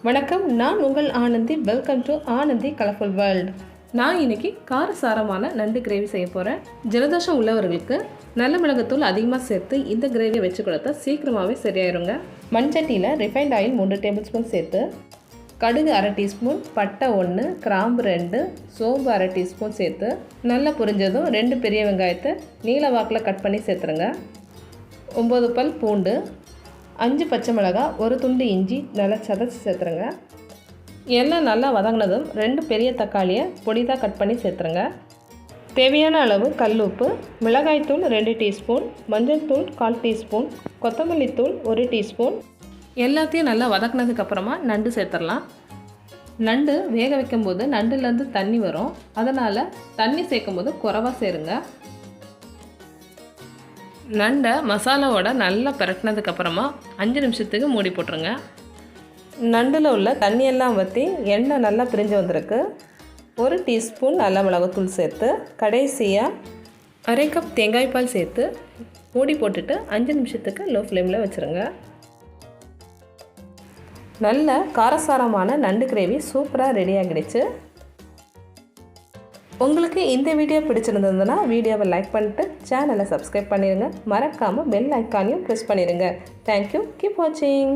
வணக்கம், நான் உங்கள் Ananthi. Welcome to Ananthi colourful world. நான் இன்றைக்கி காரசாரமான நண்டு கிரேவி செய்ய போகிறேன். ஜலதோஷம் உள்ளவர்களுக்கு நல்ல மிளகுத்தூள் அதிகமாக சேர்த்து இந்த கிரேவியை வச்சு கொடுத்தா சீக்கிரமாகவே சரியாயிருங்க. மண்சட்டியில் ரிஃபைண்ட் ஆயில் 3 டேபிள் ஸ்பூன் சேர்த்து, கடுகு 1/2 டீஸ்பூன், பட்டை 1, கிராம்பு 2, சோம்பு 1/2 டீஸ்பூன் சேர்த்து நல்லா பொரிஞ்சதும் 2 பெரிய வெங்காயத்தை நீல வாக்கில் கட் பண்ணி சேர்த்துருங்க. 9 பல் பூண்டு, 5 பச்சை மிளகாய், 1 துண்டு இஞ்சி நல்லா சதைச்சி சேர்த்துருங்க. எல்லாம் நல்லா வதங்கினதும் 2 பெரிய தக்காளியை பொடிதாக கட் பண்ணி சேர்த்துருங்க. தேவையான அளவு கல் உப்பு, மிளகாய்த்தூள் 2 டீஸ்பூன், மஞ்சள் தூள் 1/4 டீஸ்பூன், கொத்தமல்லி தூள் 1 டீஸ்பூன். எல்லாத்தையும் நல்லா வதக்கினதுக்கப்புறமா நண்டு சேர்த்துடலாம். நண்டு வேக வைக்கும்போது நண்டுலேருந்து தண்ணி வரும், அதனால் தண்ணி சேர்க்கும்போது குறைவாக சேருங்க. நண்டை மசாலாவோட நல்லா பிரட்டினதுக்கப்புறமா 5 நிமிஷத்துக்கு மூடி போட்டுருங்க. நண்டில் உள்ள தண்ணியெல்லாம் வற்றி எண்ணெய் நல்லா பிரிஞ்சு வந்திருக்கு. 1 டீஸ்பூன் நல்ல மிளகுத்தூள் சேர்த்து, கடைசியாக 1/2 கப் தேங்காய் பால் சேர்த்து மூடி போட்டுட்டு 5 நிமிஷத்துக்கு லோ ஃப்ளேமில் வச்சுருங்க. நல்ல காரசாரமான நண்டு கிரேவி சூப்பராக ரெடி ஆகிடுச்சு. உங்களுக்கு இந்த வீடியோ பிடிச்சிருந்ததுன்னா வீடியோவை லைக் பண்ணிட்டு சேனலை சப்ஸ்கிரைப் பண்ணிடுங்க. மறக்காமல் பெல் ஐக்கானையும் ப்ரெஸ் பண்ணிடுங்க. தேங்க்யூ. கீப் வாட்சிங்.